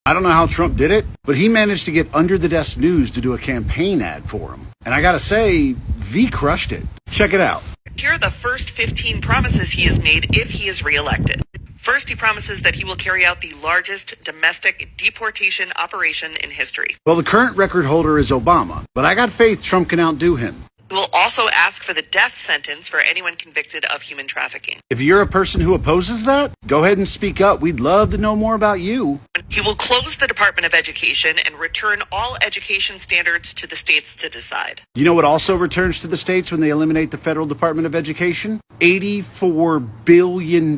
I don't know how Trump did it, but he managed to get Under the Desk News to do a campaign ad for him. And I gotta say, V crushed it. Check it out. Here are the first 15 promises he has made if he is reelected. First, he promises that he will carry out the largest domestic deportation operation in history. Well, the current record holder is Obama, but I got faith Trump can outdo him. He will also ask for the death sentence for anyone convicted of human trafficking. If you're a person who opposes that, go ahead and speak up. We'd love to know more about you. He will close the Department of Education and return all education standards to the states to decide. You know what also returns to the states when they eliminate the Federal Department of Education? $84 billion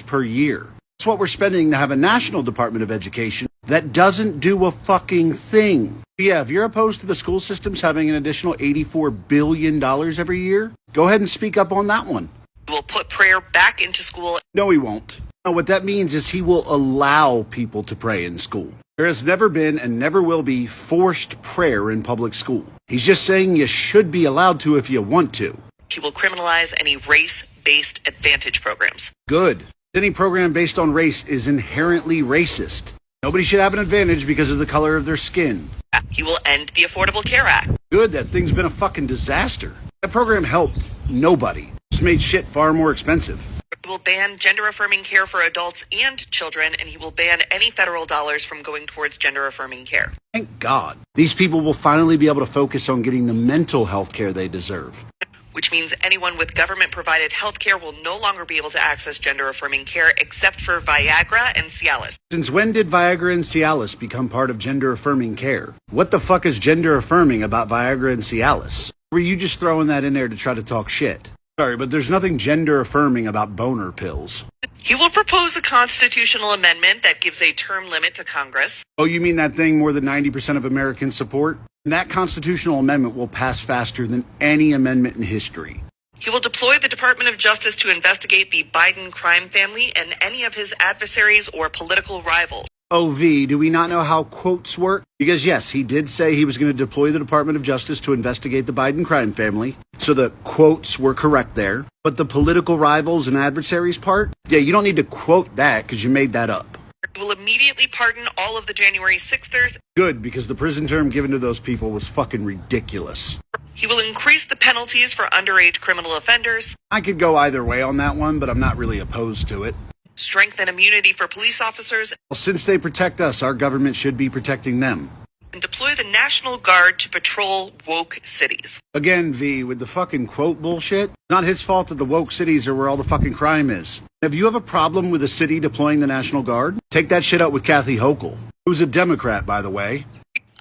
per year. That's what we're spending to have a national Department of Education that doesn't do a fucking thing. Yeah, if you're opposed to the school systems having an additional $84 billion every year, go ahead and speak up on that one. He will put prayer back into school. No, he won't. No, what that means is he will allow people to pray in school. There has never been and never will be forced prayer in public school. He's just saying you should be allowed to if you want to. He will criminalize any race-based advantage programs. Good. Any program based on race is inherently racist. Nobody should have an advantage because of the color of their skin. He will end the Affordable Care Act. Good, that thing's been a fucking disaster. That program helped nobody. Just made shit far more expensive. He will ban gender-affirming care for adults and children, and he will ban any federal dollars from going towards gender-affirming care. Thank God. These people will finally be able to focus on getting the mental health care they deserve. Which means anyone with government-provided health care will no longer be able to access gender-affirming care except for Viagra and Cialis. Since when did Viagra and Cialis become part of gender-affirming care? What the fuck is gender-affirming about Viagra and Cialis? Were you just throwing that in there to try to talk shit? Sorry, but there's nothing gender-affirming about boner pills. He will propose a constitutional amendment that gives a term limit to Congress. Oh, you mean that thing more than 90% of Americans support? And that constitutional amendment will pass faster than any amendment in history. He will deploy the Department of Justice to investigate the Biden crime family and any of his adversaries or political rivals. Oh, V, do we not know how quotes work? Because yes, he did say he was going to deploy the Department of Justice to investigate the Biden crime family. So the quotes were correct there. But the political rivals and adversaries part? Yeah, you don't need to quote that because you made that up. He will immediately pardon all of the January 6thers. Good, because the prison term given to those people was fucking ridiculous. He will increase the penalties for underage criminal offenders. I could go either way on that one, but I'm not really opposed to it. Strengthen immunity for police officers. Well, since they protect us, our government should be protecting them. And deploy the National Guard to patrol woke cities. Again, V, with the fucking quote bullshit, not his fault that the woke cities are where all the fucking crime is. If you have a problem with a city deploying the National Guard, take that shit up with Kathy Hochul, who's a Democrat, by the way.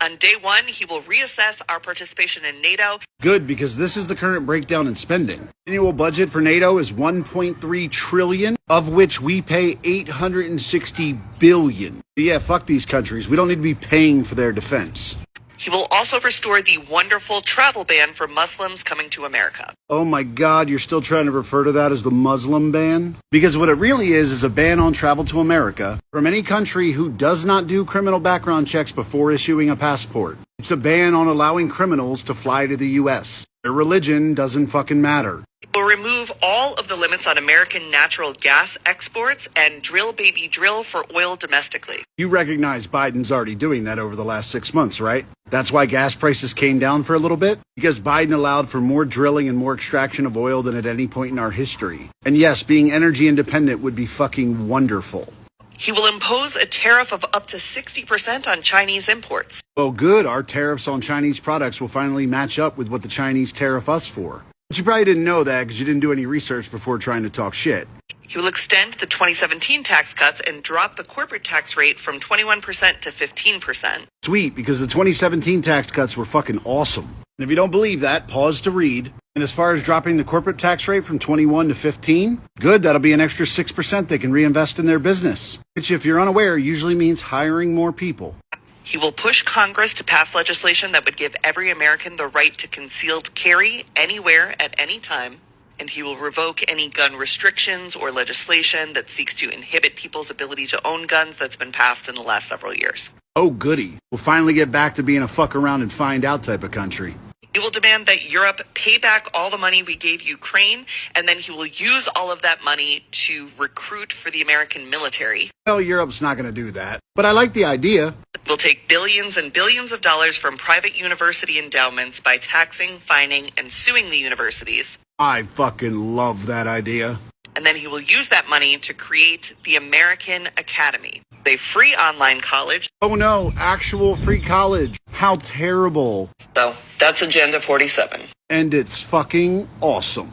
On day one, he will reassess our participation in NATO. Good, because this is the current breakdown in spending. Annual budget for NATO is $1.3 trillion, of which we pay $860 billion. Yeah, fuck these countries. We don't need to be paying for their defense. He will also restore the wonderful travel ban for Muslims coming to America. Oh my God, you're still trying to refer to that as the Muslim ban? Because what it really is a ban on travel to America from any country who does not do criminal background checks before issuing a passport. It's a ban on allowing criminals to fly to the U.S. Their religion doesn't fucking matter. He will remove all of the limits on American natural gas exports and drill baby drill for oil domestically. You recognize Biden's already doing that over the last 6 months, right? That's why gas prices came down for a little bit? Because Biden allowed for more drilling and more extraction of oil than at any point in our history. And yes, being energy independent would be fucking wonderful. He will impose a tariff of up to 60% on Chinese imports. Well, good. Our tariffs on Chinese products will finally match up with what the Chinese tariff us for. But you probably didn't know that because you didn't do any research before trying to talk shit. He will extend the 2017 tax cuts and drop the corporate tax rate from 21% to 15%. Sweet, because the 2017 tax cuts were fucking awesome. And if you don't believe that, pause to read. And as far as dropping the corporate tax rate from 21 to 15, good, that'll be an extra 6% they can reinvest in their business. Which, if you're unaware, usually means hiring more people. He will push Congress to pass legislation that would give every American the right to concealed carry anywhere at any time. And he will revoke any gun restrictions or legislation that seeks to inhibit people's ability to own guns that's been passed in the last several years. Oh, goody. We'll finally get back to being a fuck around and find out type of country. He will demand that Europe pay back all the money we gave Ukraine, and then he will use all of that money to recruit for the American military. Well, Europe's not going to do that. But I like the idea. We'll take billions and billions of dollars from private university endowments by taxing, fining, and suing the universities. I fucking love that idea. And then he will use that money to create the American Academy, a free online college. Oh no, actual free college. How terrible. So that's Agenda 47. And it's fucking awesome.